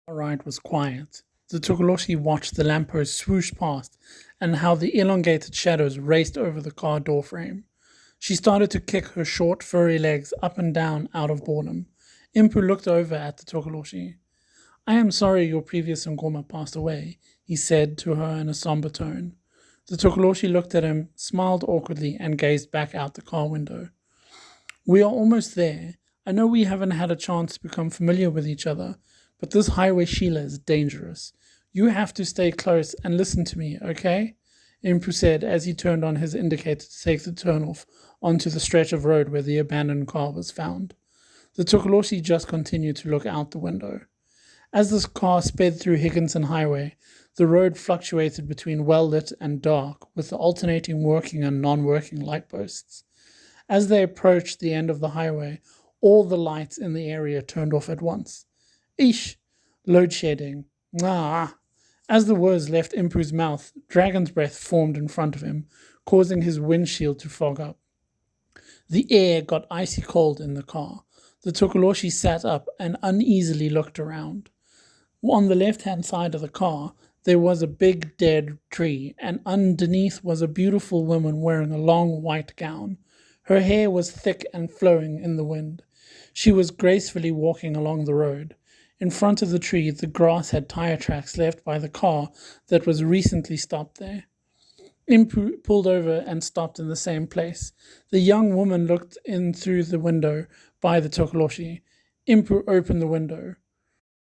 Ride was quiet. The Tokoloshi watched the lamppost swoosh past and how the elongated shadows raced over the car door frame. She started to kick her short, furry legs up and down out of boredom. Impu looked over at the Tokoloshi. I am sorry your previous Ngoma passed away, he said to her in a somber tone. The Tokoloshi looked at him, smiled awkwardly, and gazed back out the car window. We are almost there. I know we haven't had a chance to become familiar with each other, but this highway Sheila is dangerous. You have to stay close and listen to me, okay? Impu said as he turned on his indicator to take the turnoff onto the stretch of road where the abandoned car was found. The Tokoloshi just continued to look out the window. As the car sped through Higginson Highway, the road fluctuated between well-lit and dark, with the alternating working and non-working light posts. As they approached the end of the highway, all the lights in the area turned off at once. Eesh! Load shedding. Ah! As the words left Impu's mouth, dragon's breath formed in front of him, causing his windshield to fog up. The air got icy cold in the car. The Tokoloshi sat up and uneasily looked around. On the left-hand side of the car, there was a big dead tree, and underneath was a beautiful woman wearing a long white gown. Her hair was thick and flowing in the wind. She was gracefully walking along the road. In front of the tree, the grass had tire tracks left by the car that was recently stopped there. Impu pulled over and stopped in the same place. The young woman looked in through the window by the Tokoloshi. Impu opened the window.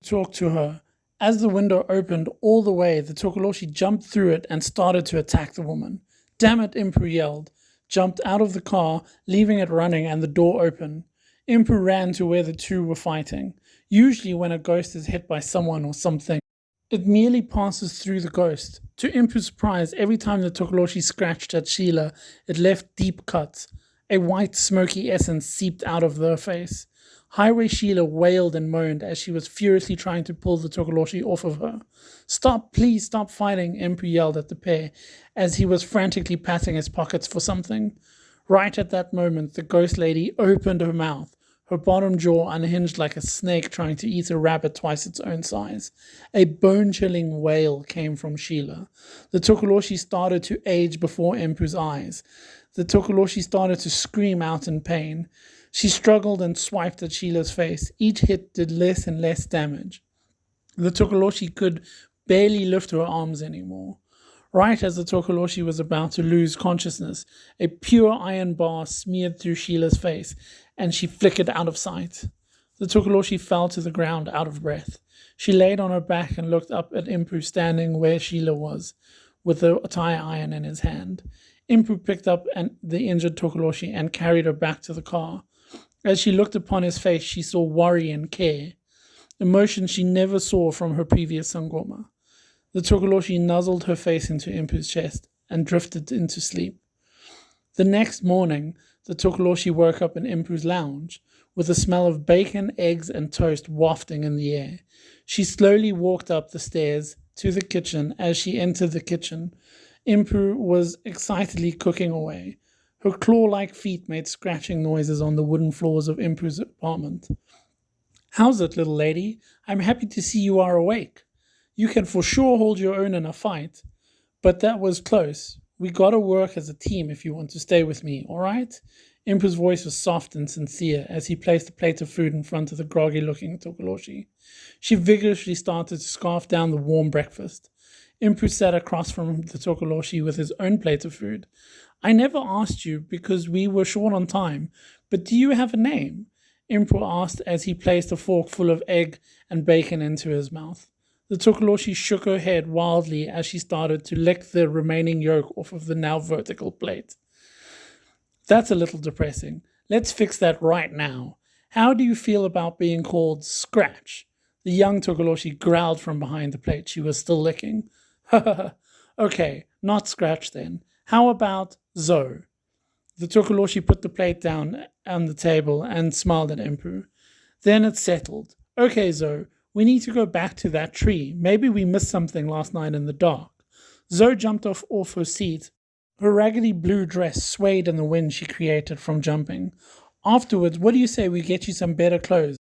Talked to her. As the window opened all the way, the Tokoloshi jumped through it and started to attack the woman. Damn it, Impu yelled. Jumped out of the car, leaving it running and the door open. Impu ran to where the two were fighting. Usually when a ghost is hit by someone or something, it merely passes through the ghost. To Impu's surprise, every time the Tokoloshi scratched at Sheila, it left deep cuts. A white, smoky essence seeped out of her face. Highway Sheila wailed and moaned as she was furiously trying to pull the Tokoloshi off of her. Stop, please stop fighting, Impu yelled at the pair as he was frantically patting his pockets for something. Right at that moment, the ghost lady opened her mouth. Her bottom jaw unhinged like a snake trying to eat a rabbit twice its own size. A bone-chilling wail came from Sheila. The Tokoloshi started to age before Impu's eyes. The Tokoloshi started to scream out in pain. She struggled and swiped at Sheila's face. Each hit did less and less damage. The Tokoloshi could barely lift her arms anymore. Right as the Tokoloshi was about to lose consciousness, a pure iron bar smeared through Sheila's face, and she flickered out of sight. The Tokoloshi fell to the ground out of breath. She laid on her back and looked up at Impu standing where Sheila was, with the tire iron in his hand. Impu picked up the injured Tokoloshi and carried her back to the car. As she looked upon his face, she saw worry and care, emotions she never saw from her previous Sangoma. The Tokoloshi nuzzled her face into Impu's chest and drifted into sleep. The next morning, the Tokoloshi woke up in Impu's lounge, with the smell of bacon, eggs, and toast wafting in the air. She slowly walked up the stairs to the kitchen. As she entered the kitchen, Impu was excitedly cooking away. Her claw-like feet made scratching noises on the wooden floors of Impu's apartment. How's it, little lady? I'm happy to see you are awake. You can for sure hold your own in a fight. But that was close. We gotta work as a team if you want to stay with me, alright? Impu's voice was soft and sincere as he placed a plate of food in front of the groggy-looking Tokoloshi. She vigorously started to scarf down the warm breakfast. Impu sat across from the Tokoloshi with his own plate of food. I never asked you because we were short on time, but do you have a name? Impu asked as he placed a fork full of egg and bacon into his mouth. The Tokoloshi shook her head wildly as she started to lick the remaining yolk off of the now vertical plate. That's a little depressing. Let's fix that right now. How do you feel about being called Scratch? The young Tokoloshi growled from behind the plate she was still licking. Okay, not Scratch then. How about Zoe? The Tokoloshi put the plate down on the table and smiled at Impu. Then it settled. Okay, Zoe, we need to go back to that tree. Maybe we missed something last night in the dark. Zoe jumped off her seat. Her raggedy blue dress swayed in the wind she created from jumping. Afterwards, what do you say we get you some better clothes